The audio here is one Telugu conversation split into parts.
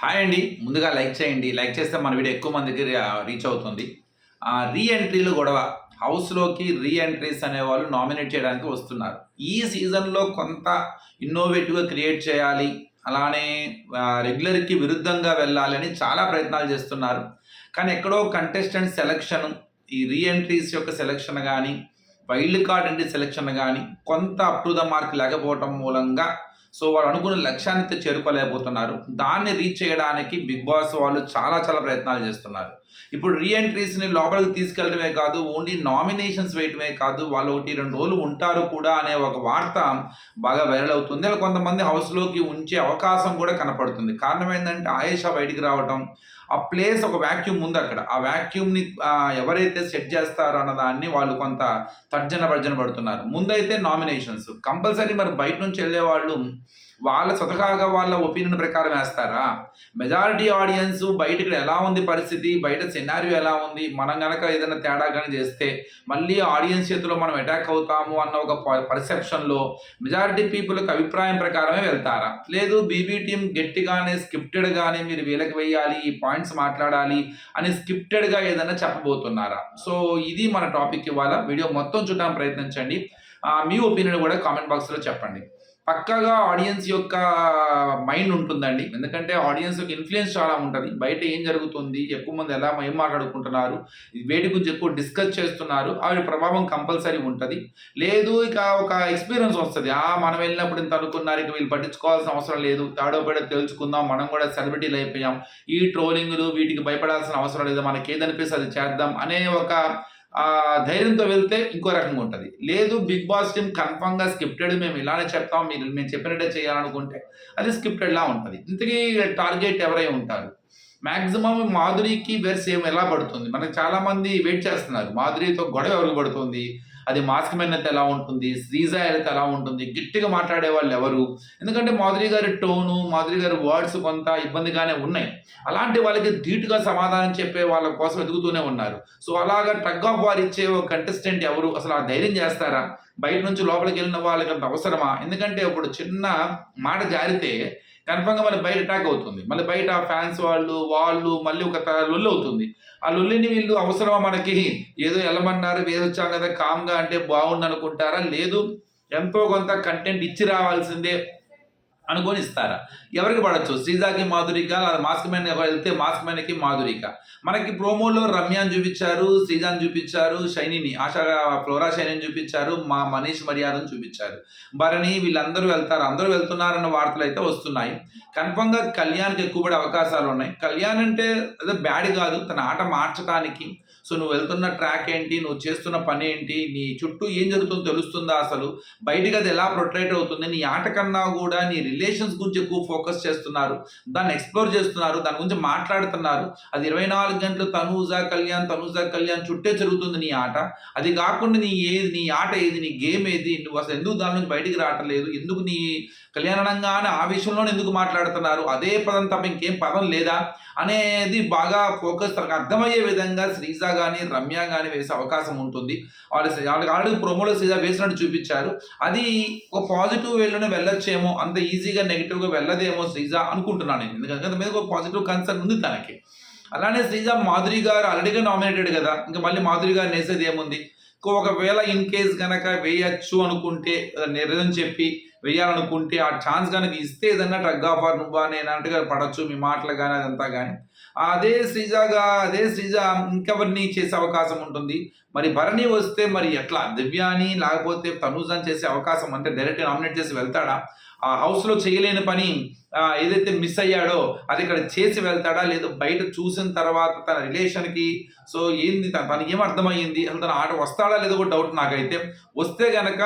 హాయ్ అండి. ముందుగా లైక్ చేయండి. లైక్ చేస్తే మన వీడియో ఎక్కువ మందికి రీచ్ అవుతుంది. రీ ఎంట్రీలు గొడవ. హౌస్‌లోకి రీ ఎంట్రీస్ అనేవాళ్ళు నామినేట్ చేయడానికి వస్తున్నారు. ఈ సీజన్‌లో కొంత ఇన్నోవేటివ్‌గా క్రియేట్ చేయాలి. అలానే రెగ్యులర్‌కి విరుద్ధంగా వెళ్ళాలి అని చాలా ప్రయత్నాలు చేస్తున్నారు. కానీ ఎక్కడో కంటెస్టెంట్ సెలక్షను, ఈ రీ ఎంట్రీస్ యొక్క సెలక్షన్ గాని, వైల్డ్ కార్డ్ ఎంట్రీ సెలక్షన్ గాని కొంత అప్ టు ద మార్క్ లేకపోవటం మూలంగా వాళ్ళు అనుకున్న లక్ష్యాన్ని చేరుకోలేకపోతున్నారు. దాన్ని రీచ్ చేయడానికి బిగ్ బాస్ వాళ్ళు చాలా చాలా ప్రయత్నాలు చేస్తున్నారు. ఇప్పుడు రీ ఎంట్రీస్‌ని లోపలికి తీసుకెళ్ళడమే కాదు, ఓన్లీ నామినేషన్స్ వేయటమే కాదు, వాళ్ళు 1, 2 రోజులు ఉంటారు కూడా అనే ఒక వార్త బాగా వైరల్ అవుతుంది. అలా కొంతమంది హౌస్‌లోకి ఉంచే అవకాశం కూడా కనపడుతుంది. కారణం ఏందంటే ఆయేషా బయటికి రావటం, ఆ ప్లేస్ ఒక వాక్యూమ్ ఉందక్కడ. ఆ వాక్యూమ్‌ని ఎవరైతే సెట్ చేస్తారో అన్న దాన్ని వాళ్ళు కొంత తర్జన భర్జన పడుతున్నారు. ముందైతే నామినేషన్స్. కంపల్సరీ మరి బయట నుంచి ఎళ్ళేవాళ్ళు వాళ్ళ స్వతహాగా వాళ్ళ ఒపీనియన్ ప్రకారం వేస్తారా? మెజారిటీ ఆడియన్స్ బయట ఇక్కడ ఎలా ఉంది పరిస్థితి, బయట సినారియో ఎలా ఉంది, మనం గనక ఏదైనా తేడా గాని చేస్తే మళ్ళీ ఆడియన్స్ చేతిలో మనం అటాక్ అవుతాము అన్న ఒక పర్సెప్షన్‌లో మెజారిటీ పీపుల్‌కి అభిప్రాయం ప్రకారమే వెళ్తారా? లేదు బీబీ టీమ్ గట్టిగానే స్క్రిప్టెడ్‌గానే మీరు వీళ్ళకి వేయాలి, ఈ పాయింట్స్ మాట్లాడాలి అని స్క్రిప్టెడ్‌గా ఏదైనా చెప్పబోతున్నారా? ఇది మన టాపిక్ ఇవాళ. వీడియో మొత్తం చూడడానికి ప్రయత్నించండి. మీ ఒపీనియన్ కూడా కామెంట్ బాక్స్‌లో చెప్పండి. పక్కాగా ఆడియన్స్ యొక్క మైండ్ ఉంటుందండి. ఎందుకంటే ఆడియన్స్ యొక్క ఇన్‌ఫ్లూయెన్స్ చాలా ఉంటది. బయట ఏం జరుగుతుంది? ఎక్కువ మంది ఏం మాట్లాడుకుంటున్నారు? వేటి గురించి ఎక్కువ డిస్కస్ చేస్తున్నారు? ఆ ప్రభావం కంపల్సరీ ఉంటది. లేదు ఇక ఒక ఎక్స్‌పీరియన్స్ వస్తది. మనం వెళ్ళినప్పుడు ఇంత అనుకున్నారు. ఇక వీళ్ళు పట్టించుకోవాల్సిన అవసరం లేదు. తాడో పేడో తేల్చుకుందాం. మనం కూడా సెలబ్రిటీలు అయిపోయాం. ఈ ట్రోలింగ్‌లు వీటికి భయపడాల్సిన అవసరం లేదు. మనకేదనిపిస్తే అది చేద్దాం అనే ఒక ధైర్యంతో వెళ్తే ఇంకో రకంగా ఉంటది. లేదు బిగ్ బాస్ టీమ్ కన్ఫర్మ్‌గా స్క్రిప్టెడ్ మేము ఇలానే చెప్తాం. మేము చెప్పినట్టే చేయాలనుకుంటే అది స్క్రిప్టెడ్‌లా ఉంటది. ఇంతకీ టార్గెట్ ఎవరై ఉంటారు? మాక్సిమం మాధురికి సేమ్ ఎలా పడుతుంది? మనకు చాలా మంది వెయిట్ చేస్తున్నారు. మాధురితో గొడవ ఎవరికి పడుతుంది? అది మాస్క్ మ్యాన్ అయితే ఎలా ఉంటుంది? శ్రీజ అయితే ఎలా ఉంటుంది? గట్టిగా మాట్లాడే వాళ్ళు ఎవరు? ఎందుకంటే మాధురి గారి టోను, మాధురి గారి వర్డ్స్ కొంత ఇబ్బందిగానే ఉన్నాయి. అలాంటి వాళ్ళకి ధీటుగా సమాధానం చెప్పే వాళ్ళ కోసం వెతుకుతూనే ఉన్నారు. అలాగా టగ్ ఆఫ్ వార్ ఇచ్చే ఒక కంటెస్టెంట్ ఎవరు? అసలు ఆ ధైర్యం చేస్తారా? బయట నుంచి లోపలికెళ్ళిన వాళ్ళకి అంత అవసరమా? ఎందుకంటే ఇప్పుడు చిన్న మాట జారితే కన్ఫర్మ్‌గా మళ్ళీ బయట అటాక్ అవుతుంది. మళ్ళీ బయట ఫ్యాన్స్ వాళ్ళు మళ్ళీ ఒక లొల్లవుతుంది. ఆ లొల్లిని వీళ్ళు అవసరమా మనకి? ఏదో ఎళ్ళమన్నారు, వేసొచ్చాం కదా! కామ్‌గా అంటే బావుండనుకుంటారా? లేదు ఎంతో కొంత కంటెంట్ ఇచ్చి రావాల్సిందే అనుకోని ఇస్తారా? ఎవరికి పడొచ్చు? శ్రీజాకి, మాధురికా? లేదా మాస్క్ మ్యాన్ వెళ్తే మాస్క్ మ్యాన్‌కి, మాధురికా? మనకి ప్రోమోలో రమ్యని చూపిచ్చారు, శ్రీజాని చూపిచ్చారు, షైనీని ఫ్లోరా షైనీని చూపిచ్చారు, మనీష్ మర్యాదని చూపిచ్చారు. భరణి వీళ్ళందరూ వెళ్తారు. అందరూ వెళ్తున్నారన్న వార్తలైతే వస్తున్నాయి. కన్ఫర్మ్‌గా కళ్యాణ్‌కి ఎక్కువ పడే అవకాశాలున్నాయి. కళ్యాణ్ అంటే ఏదో బ్యాడ్ కాదు. తన ఆట మార్చటానికి నువ్వు వెళ్తున్న ట్రాక్ ఏంటి? నువ్వు చేస్తున్న పనేంటి? నీ చుట్టూ ఏం జరుగుతుందో తెలుస్తుందా అసలు? బయటికి అది ఎలా ప్రొట్రైట్ అవుతుంది? నీ ఆట కన్నా కూడా నీ రిలేషన్స్ గురించి ఎక్కువ ఫోకస్ చేస్తున్నారు. దాన్ని ఎక్స్‌ప్లోర్ చేస్తున్నారు. దాని గురించి మాట్లాడుతున్నారు. అది 24 గంటలు తనూజ కళ్యాణ్ చుట్టే జరుగుతుంది నీ ఆట. అది కాకుండా నీ ఆట ఏది? నీ గేమ్ ఏది? నువ్వు అసలు ఎందుకు దాని నుంచి బయటికి రావట్లేదు? ఎందుకు నీ కళ్యాణ్ అనంగానే ఆ విషయంలోనే ఎందుకు మాట్లాడుతున్నారు? అదే పదం తప్ప ఇంకేం పదం లేదా? అనేది బాగా ఫోకస్ తనకు అర్థమయ్యే విధంగా శ్రీజ గాని, రమ్య గాని వేసే అవకాశం ఉంటుంది. వాళ్ళకి ఆల్రెడీ ప్రోమోలో శ్రీజ వేసినట్టు చూపిచ్చారు. అది ఒక పాజిటివ్ వేలోనే వెళ్ళొచ్చేమో, అంత ఈజీగా నెగెటివ్‌గా వెళ్ళదేమో శ్రీజ అనుకుంటున్నాను నేను. ఎందుకంటే దాని మీద ఒక పాజిటివ్ కన్సర్న్ ఉంది తనకి. అలానే శ్రీజ, మాధురి గారు ఆల్రెడీగా నామినేటెడ్ గదా! ఇంక మళ్ళీ మాధురి గారిని ఏసేది ఏముంది? ఒకవేళ ఇన్ కేస్ గనక వేయొచ్చు అనుకుంటే నిజం చెప్పి వేయాలనుకుంటే ఆ ఛాన్స్ గనక ఇస్తే ఏదన్నా టగ్ ఆఫ్ వార్ నువ్వా నేనా అన్నట్టుగా పడొచ్చు మీ మాటలు గాని అదంతా గాని. అదే శ్రీజ ఇంకెవరిని చేసే అవకాశం ఉంటుంది. మరి భరణి వస్తే మరి ఎట్లా? దివ్యాని లేకపోతే తనూజని చేసే అవకాశం అంటే డైరెక్ట్‌గా నామినేట్ చేసి వెళ్తాడా? ఆ హౌస్‌లో చేయలేని పని ఏదైతే మిస్ అయ్యాడో అది ఇక్కడ చేసి వెళ్తాడా? లేదా బయట చూసిన తర్వాత తన రిలేషన్‌కి ఏంది తనకేం అర్థమయ్యింది? అసలు తన ఆట వస్తాడా లేదో కూడా డౌట్ నాకైతే. వస్తే గనక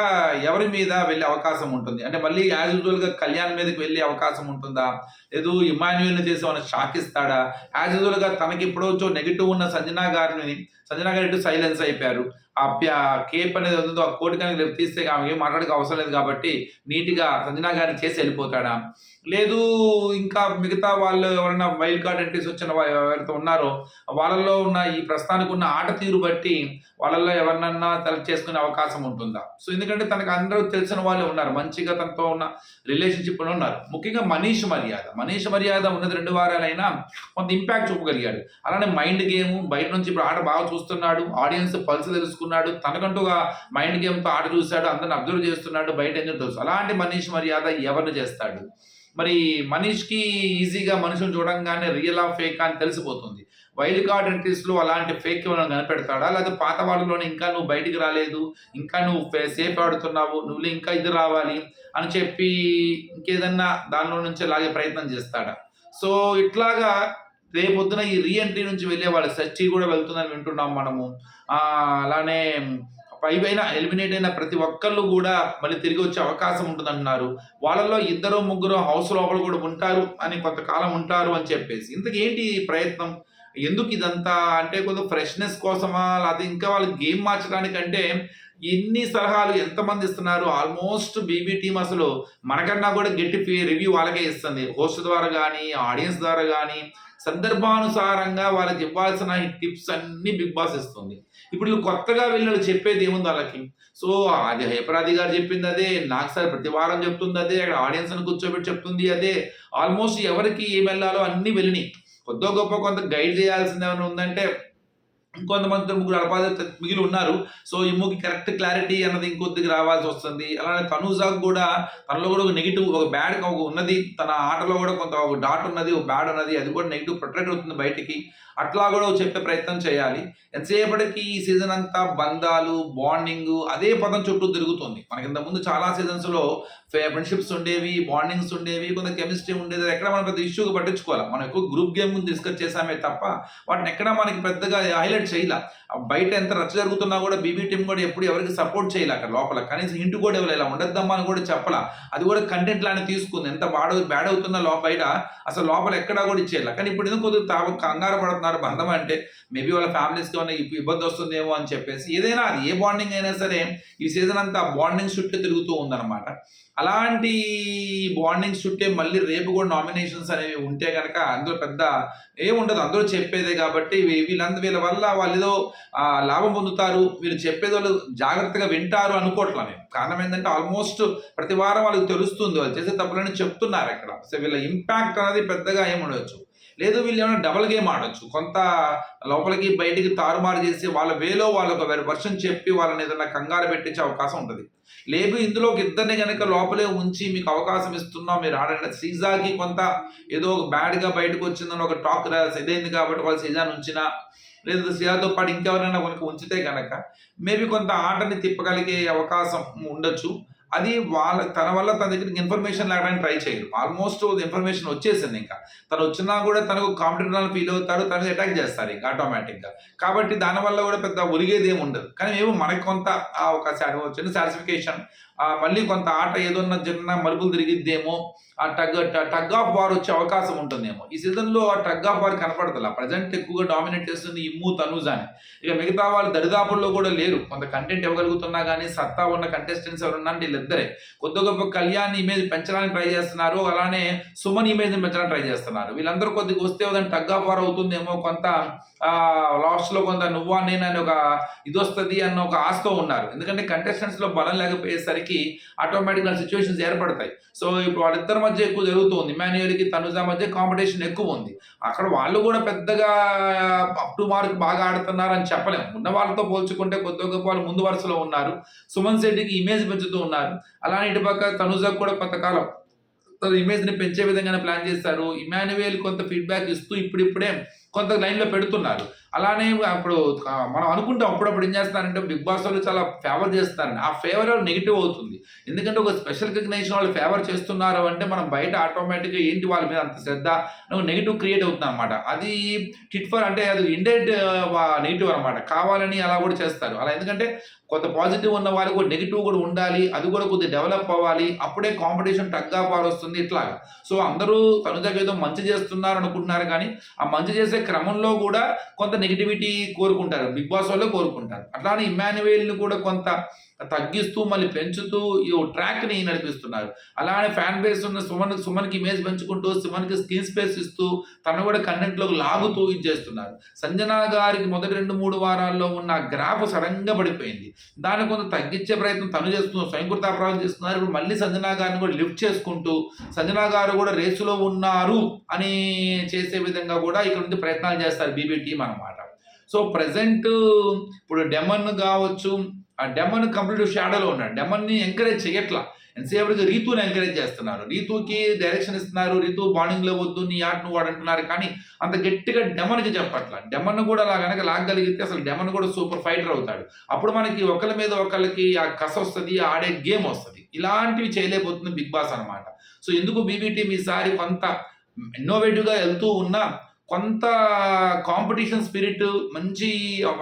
ఎవరి మీద వెళ్ళే అవకాశం ఉంటుంది? అంటే మళ్ళీ యాజ్ యూజువల్‌గా కళ్యాణ్ మీదకి వెళ్ళే అవకాశం ఉంటుందా? లేదు ఇమ్మాన్యుయల్‌ని చేసి ఏమైనా షాక్ ఇస్తాడా? యాజ్ యూజువల్‌గా తనకి ఎప్పుడో నెగెటివ్ ఉన్న సంజన గారు ఇటు సైలెన్స్ అయిపోయారు. కేప్ అనేది ఉందో ఆ కోట్ కనుక రేపు తీస్తే ఆమె ఏం మాట్లాడక అవసరం లేదు కాబట్టి నీట్‌గా సంజన గారిని చేసి వెళ్ళిపోతాడా? లేదు ఇంకా మిగతా వాళ్ళు ఎవరైనా వైల్డ్ కార్డ్ ఎంట్రీస్ వచ్చిన ఎవరైతే ఉన్నారో వాళ్ళలో ఉన్న ఈ ప్రస్తుతానికి ఉన్న ఆట తీరు బట్టి వాళ్ళల్లో ఎవరినన్నా సెలెక్ట్ చేసుకునే అవకాశం ఉంటుందా? సో ఎందుకంటే తనకు అందరూ తెలిసిన వాళ్ళే ఉన్నారు. మంచిగా తనతో ఉన్న రిలేషన్‌షిప్‌లో ఉన్నారు. ముఖ్యంగా మనీష్ మర్యాద. మనీష్ మర్యాద ఉన్నది 2 వారాలైనా కొంత ఇంపాక్ట్ చూపగలిగాడు. అలానే మైండ్ గేమ్ బయట నుంచి ఇప్పుడు ఆట బాగా చూస్తున్నాడు. ఆడియన్స్ పల్స్ తెలుసుకున్నాడు. తనకంటూ ఒక మైండ్ గేమ్‌తో ఆట చూసాడు. అందరిని అబ్జర్వ్ చేస్తున్నాడు. బయట ఏందో తెలుసు. అలాంటి మనీష్ మర్యాద ఎవరిని చేస్తాడు? మరి మనీష్‌కి ఈజీగా మనుషుల్ని చూడంగానే రియలా, ఫేకా అని తెలిసిపోతుంది. వైల్డ్ కార్డ్ ఎంట్రీస్‌లో అలాంటి ఫేక్ ఏమైనా కనిపెడతాడా? లేకపోతే పాత వాళ్ళలోనే ఇంకా నువ్వు బయటికి రాలేదు, ఇంకా నువ్వు సేఫ్ ఆడుతున్నావు, నువ్వు ఇంకా ఇది రావాలి అని చెప్పి ఇంకేదన్నా దానిలో నుంచి లాగే ప్రయత్నం చేస్తాడా? సో ఇట్లాగా రేపొద్దున ఈ రీ ఎంట్రీ నుంచి వెళ్ళే వాళ్ళ సచ్చి కూడా వెళ్తుందని వింటున్నాం మనము. అలానే పైపైన ఎలిమినేట్ అయిన ప్రతి ఒక్కళ్ళు కూడా మళ్ళీ తిరిగి వచ్చే అవకాశం ఉంటుందంటున్నారు. వాళ్ళలో ఇద్దరు ముగ్గురు హౌస్ లోపల కూడా ఉంటారు అని కొంతకాలం ఉంటారు అని చెప్పేసి. ఇంతకేంటి ఈ ప్రయత్నం? ఎందుకు ఇదంతా? అంటే కొంచెం ఫ్రెష్‌నెస్ కోసమా? లేకపోతే ఇంకా వాళ్ళు గేమ్ మార్చడానికంటే ఇన్ని సలహాలు ఎంతమంది ఇస్తున్నారు? ఆల్మోస్ట్ బీబీ టీమ్ అసలు మనకన్నా కూడా గట్టి రివ్యూ వాళ్ళకే ఇస్తుంది. హోస్ట్ ద్వారా గానీ, ఆడియన్స్ ద్వారా గానీ, సందర్భానుసారంగా వాళ్ళకి ఇవ్వాల్సిన టిప్స్ అన్నీ బిగ్ బాస్ ఇస్తుంది. ఇప్పుడు ఈళ్ళు కొత్తగా వెళ్ళి చెప్పేది ఏముంది ఆళ్ళకి? సో, అది హైపరాది గారు చెప్పింది అదే, నాగ్ సార్ ప్రతి వారం చెప్తుంది అదే, అక్కడ ఆడియన్స్‌ని కూర్చోబెట్టి చెప్తుంది అదే. ఆల్మోస్ట్ ఎవరికి ఏమెళ్ళాలో అన్నీ వెళ్ళినియి. కొద్దో గొప్పో కొంత గైడ్ చేయాల్సింది ఏమైనా ఉందంటే ఇంకొంతమంది ముగ్గురు అలపాదత మిగిలి ఉన్నారు. సో, ఈ మూవీ కరెక్ట్ క్లారిటీ అన్నది ఇంకొద్దిగా రావాల్సొస్తుంది. అలానే తనూజాకు గూడా తనలో గూడా ఒక నెగెటివ్ ఒక బ్యాడ్ ఒక ఉన్నది. తన ఆటలో గూడా కొంత ఒక డాట్ ఉన్నది, ఒక బ్యాడ్ ఉన్నది. అది కూడా నెగెటివ్ ప్రొట్రాక్ట్ అవుతుంది బయటికి. అట్లా గూడా చెప్పే ప్రయత్నం చేయాలి. ఎంతసేపటికి ఈ సీజన్ అంతా బంధాలు, బాండింగు అదే పదం చుట్టూ తిరుగుతుంది. మనకి ఇంతకుముందు చాలా సీజన్స్‌లో ఫ్రెండ్‌షిప్స్ ఉండేవి, బాండింగ్స్ ఉండేవి, కొంత కెమిస్ట్రీ ఉండేది. ఎక్కడ మనం పెద్ద ఇష్యూగా పట్టించుకోలా. మనం ఎక్కువ గ్రూప్ గేమ్ గురించి డిస్కస్ చేసామే తప్ప వాటిని ఎక్కడ మనకి పెద్దగా హైలైట్ చేయలా. బయట ఎంత రచ్చ జరుగుతున్నా కూడా బీబీ టీమ్ కూడా ఎప్పుడు ఎవరికి సపోర్ట్ చేయలే అక్కడ లోపల. కనీసం హింట్ కూడా ఇవ్వలే. ఇలా ఉండొద్దమ్మా అని కూడా చెప్పలా. అది కూడా కంటెంట్ లానే తీసుకుంది. ఎంత బ్యాడ్ అవుతుందో బయట అసలు లోపల ఎక్కడా కూడా ఇచ్చేయాల. కానీ ఇప్పుడు ఎందుకు కొద్దిగా కంగారు పడుతున్నారు బంధం అంటే మేబీ వాళ్ళ ఫ్యామిలీస్‌కి ఏమైనా ఇబ్బంది వస్తుందేమో అని చెప్పేసి. ఏదైనా అది ఏ బాండింగ్ అయినా సరే ఈ సీజన్ అంతా బాండింగ్ చుట్టే తిరుగుతూ ఉందన్నమాట. అలాంటి బాండింగ్స్ చుట్టే మళ్ళీ రేపు కూడా నామినేషన్స్ అనేవి ఉంటే గనక అందులో పెద్ద ఏముండదు. అందరూ చెప్పేదే కాబట్టి వీళ్ళ వల్ల వాళ్ళేదో లాభం పొందుతారు. వీళ్ళు చెప్పేది వాళ్ళు జాగ్రత్తగా వింటారు అనుకోవట్లా నేను. కారణం ఏంటంటే ఆల్మోస్ట్ ప్రతి వారం వాళ్ళకి తెలుస్తుంది. వాళ్ళు చేసే తప్పులని చెప్తున్నారక్కడ. సో వీళ్ళ ఇంపాక్ట్ అనేది పెద్దగా ఏముండొచ్చు. లేదు వీళ్ళేమైనా డబుల్ గేమ్ ఆడొచ్చు. కొంత లోపలికి, బయటికి తారుమారు చేసి వాళ్ళ వేలో వాళ్ళొక వెర్షన్ చెప్పి వాళ్ళని ఏదైనా కంగారు పెట్టించే అవకాశం ఉంటది. లేదు ఇందులో ఒక ఇద్దరిని గనక లోపలే ఉంచి మీకు అవకాశం ఇస్తున్నాం మీరు ఆడండి. శ్రీజాకి కొంత ఏదో బ్యాడ్‌గా బయటకొచ్చిందని ఒక టాక్ ఇదైంది కాబట్టి వాళ్ళు శ్రీజాని ఉంచినా, లేదా శ్రీజాతో పాటు ఇంకెవరైనా గనక ఉంచితే గనక మేబీ కొంత ఆటని తిప్పగలిగే అవకాశం ఉండొచ్చు. అది తన వల్ల తన దగ్గరికి ఇన్ఫర్మేషన్ లాగడానికి ట్రై చేయరు. ఆల్మోస్ట్ ఇన్ఫర్మేషన్ వచ్చేసింది ఇంకా. తను వచ్చినా కూడా తనకు కాంపిటేటర్ ఫీల్ అవుతాడు. తన మీద అటాక్ చేస్తారు ఇంకా ఆటోమేటిక్‌గా. కాబట్టి దానివల్ల కూడా పెద్ద ఒరిగేది ఏమి ఉండదు. కానీ ఏమో మనకి కొంత ఒక చిన్న సాటిస్ఫికేషన్ మళ్ళీ కొంత ఆట ఏదన్నా చిన్న మలుపులు తిరిగిద్దేమో, ఆ టగ్ ఆఫ్ వార్ వచ్చే అవకాశం ఉంటుందేమో. ఈ సీజన్‌లో ఆ టగ్ ఆఫ్ వార్ కనపడతల. ప్రెజెంట్ ఎక్కువగా డామినేట్ చేస్తుంది ఇమ్ము, తనూజానే. ఇక మిగతా వాళ్ళు దరిదాపుల్లో కూడా లేరు. కొంత కంటెంట్ ఇవ్వగలుగుతున్నా గానీ సత్తా ఉన్న కంటెస్టెంట్స్ ఎవరున్నా అంటే వీళ్ళిద్దరే. కొద్ది గొప్ప కళ్యాణ్ ఇమేజ్ పెంచడానికి ట్రై చేస్తున్నారు. అలానే సుమన్ ఇమేజ్‌ని పెంచడానికి ట్రై చేస్తున్నారు. వీళ్ళందరూ కొద్దిగా వస్తే ఏదైనా టగ్ ఆఫ్ వార్ అవుతుందేమో, కొంత లాస్ట్‌లో కొంత నువ్వా నేనా అని ఒక ఇదొస్తది అన్న ఒక ఆశతో ఉన్నారు. ఎందుకంటే కంటెస్టెంట్స్‌లో బలం లేకపోయేసరికి ఆటోమేటిక్‌గా సిట్యుయేషన్స్ ఏర్పడతాయి. సో ఇప్పుడు వాళ్ళిద్దరి మధ్య ఎక్కువ జరుగుతుంది. ఇమాన్యుయల్‌కి, తనుజ మధ్య కాంపిటీషన్ ఎక్కువ ఉంది. అక్కడ వాళ్ళు కూడా పెద్దగా అప్ టు మార్క్ బాగా ఆడుతున్నారని చెప్పలేము. ఉన్న వాళ్ళతో పోల్చుకుంటే కొద్దిగా గొప్ప వాళ్ళు ముందు వరుసలో ఉన్నారు. సుమన్ శెట్టికి ఇమేజ్ పెంచుతూ ఉన్నారు. అలానే ఇటుపక్క తనుజకు కూడా కొంతకాలం తన ఇమేజ్‌ని పెంచే విధంగానే ప్లాన్ చేశారు. ఇమాన్యుయల్ కొంత ఫీడ్‌బ్యాక్ ఇస్తూ ఇప్పుడిప్పుడే కొంత లైన్‌లో పెడుతున్నారు. అలానే అప్పుడు మనం అనుకుంటాం అప్పుడప్పుడు ఏం చేస్తున్నారంటే బిగ్ బాస్ వాళ్ళు చాలా ఫేవర్ చేస్తున్నారని. ఆ ఫేవర్ నెగెటివ్ అవుతుంది. ఎందుకంటే ఒక స్పెషల్ రికగ్నిషన్ వాళ్ళు ఫేవర్ చేస్తున్నారు అంటే మనం బయట ఆటోమేటిక్‌గా ఏంటి వాళ్ళ మీద అంత శ్రద్ధ నెగెటివ్ క్రియేట్ అవుతుందన్నమాట. అది టిట్ ఫర్ అంటే అది ఇండైరెక్ట్ నెగెటివ్ అన్నమాట. కావాలని అలా కూడా చేస్తారు. అలా ఎందుకంటే కొంత పాజిటివ్ ఉన్న వాళ్ళు కూడా నెగెటివ్ కూడా ఉండాలి. అది కూడా కొద్దిగా డెవలప్ అవ్వాలి. అప్పుడే కాంపిటీషన్ టగ్ ఆఫ్ వార్ వస్తుంది ఇట్లాగా. సో అందరూ తనుజకి ఏదో మంచి చేస్తున్నారు అనుకుంటున్నారు కానీ ఆ మంచి చేసే క్రమంలో కూడా కొంత నెగిటివిటీ కోరుకుంటారు, బిగ్ బాస్ వాళ్ళు కోరుకుంటారు. అట్లానే ఇమ్మాన్యుయేల్ని కూడా కొంత తగ్గిస్తూ మళ్ళీ పెంచుతూ ఈ ట్రాక్ని నడిపిస్తున్నారు. అలానే ఫ్యాన్ బేస్ ఉన్న సుమన్కి ఇమేజ్ పెంచుకుంటూ సుమన్కి స్క్రీన్ స్పేస్ ఇస్తూ తను కూడా కంటెంట్లోకి లాగుతూ ఇది చేస్తున్నారు. సంజన గారికి మొదటి 2-3 వారాల్లో ఉన్న గ్రాఫ్ సడన్గా పడిపోయింది. దాన్ని కొంత తగ్గించే ప్రయత్నం తను చేస్తున్నారు, స్వయంకృతాపరాధం చేస్తున్నారు. ఇప్పుడు మళ్ళీ సంజన గారిని కూడా లిఫ్ట్ చేసుకుంటూ సంజన గారు కూడా రేసులో ఉన్నారు అని చేసే విధంగా కూడా ఇక్కడ నుంచి ప్రయత్నాలు చేస్తారు బీబీ టీం అన్నమాట. సో ప్రెసెంట్ ఇప్పుడు డెమన్ కావచ్చు, ఆ డెమన్ కంప్లీట్ షాడోలో ఉన్నాడు. డెమన్ని ఎంకరేజ్ చేయట్లా, ఎంతసేపటికి రీతుని ఎంకరేజ్ చేస్తున్నారు, రీతుకి డైరెక్షన్ ఇస్తున్నారు. రీతు బాండింగ్లో వద్దు నీ ఆట నువ్వు అంటున్నారు, కానీ అంత గట్టిగా డెమన్కి చెప్పట్లా. డెమన్ కూడా అలా కనుక లాగగలిగితే అసలు డెమన్ కూడా సూపర్ ఫైటర్ అవుతాడు. అప్పుడు మనకి ఒకరి మీద ఒకరికి ఆ కస వస్తుంది, ఆడే గేమ్ వస్తుంది. ఇలాంటివి చేయలేకపోతుంది బిగ్ బాస్ అనమాట. సో ఎందుకు బీబీ టీం ఈసారి కొంత ఇన్నోవేటివ్గా వెళ్తూ ఉన్నా కొంత కాంపిటీషన్ స్పిరిట్ మంచి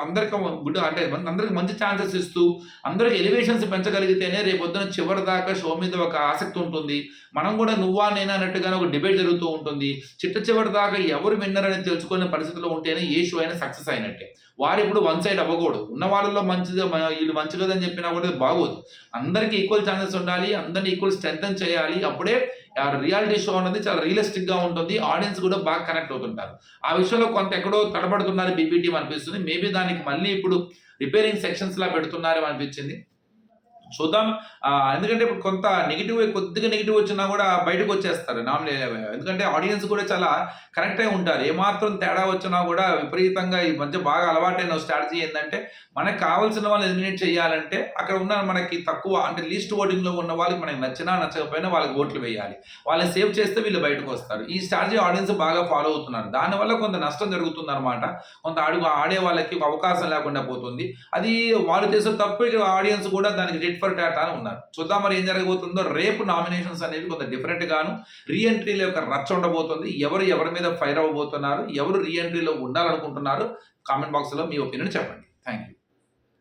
అందరికి గుడ్ అంటే అందరికి మంచి ఛాన్సెస్ ఇస్తూ అందరికి ఎలివేషన్స్ పెంచగలిగితేనే రేపొద్దున చివరి దాకా షో మీద ఒక ఆసక్తి ఉంటుంది. మనం కూడా నువ్వా నేనా అన్నట్టుగానే ఒక డిబేట్ జరుగుతూ ఉంటుంది. చివరి దాకా ఎవరు విన్నర్ అని తెలుసుకునే పరిస్థితిలో ఉంటేనే ఏ షో అయినా సక్సెస్ అయినట్టే. వారు ఇప్పుడు వన్ సైడ్ అవ్వకూడదు. ఉన్న వాళ్ళలో మంచిది వీళ్ళు మంచి కదని చెప్పినా కూడా బాగోదు. అందరికీ ఈక్వల్ ఛాన్సెస్ ఉండాలి, అందరినీ ఈక్వల్ స్ట్రెంథెన్ చేయాలి. అప్పుడే రియాలిటీ షో అనేది చాలా రియలిస్టిక్గా ఉంటుంది, ఆడియన్స్ కూడా బాగా కనెక్ట్ అవుతుంటారు. ఆ విషయంలో కొంత ఎక్కడో తడబడుతున్నారు బీబీ టీం అనిపిస్తుంది. మేబీ దానికి మళ్ళీ ఇప్పుడు రిపేరింగ్ సెక్షన్స్ లా పెడుతున్నారు అనిపించింది. చూద్దాం. ఎందుకంటే ఇప్పుడు కొంత కొద్దిగా నెగిటివ్ వచ్చినా కూడా బయటకు వచ్చేస్తారు ఎందుకంటే ఆడియన్స్ కూడా చాలా కనెక్ట్ అయి ఉంటారు. ఏమాత్రం తేడా వచ్చినా కూడా విపరీతంగా ఈ మధ్య బాగా అలవాటైన స్ట్రాటజీ ఏంటంటే మనకు కావాల్సిన వాళ్ళు ఎలిమినేట్ చేయాలంటే అక్కడ ఉన్న మనకి తక్కువ అంటే లీస్ట్ ఓటింగ్లో ఉన్న వాళ్ళకి మనకి నచ్చినా నచ్చకపోయినా వాళ్ళకి ఓట్లు వేయాలి, వాళ్ళని సేవ్ చేస్తే వీళ్ళు బయటకు వస్తారు. ఈ స్ట్రాటజీ ఆడియన్స్ బాగా ఫాలో అవుతున్నారు. దానివల్ల కొంత నష్టం జరుగుతుంది అనమాట. కొంత ఆడే వాళ్ళకి అవకాశం లేకుండా పోతుంది. అది వాళ్ళు చేసే తప్పు, ఇక్కడ ఆడియన్స్ కూడా దానికి రెడ్ ఫర్ టాటా అని ఉన్నారు. చూద్దాం మరి ఏం జరగబోతుందో. రేపు నామినేషన్స్ అనేవి కొంత డిఫరెంట్ గాను రీఎంట్రీల యొక్క రచ్చ ఉండబోతుంది. ఎవరి మీద ఫైర్ అవ్వబోతున్నారు, ఎవరు రీఎంట్రీలో ఉండాలనుకుంటున్నారు, కామెంట్ బాక్స్లో మీ ఒపీనియన్ చెప్పండి. Thank you.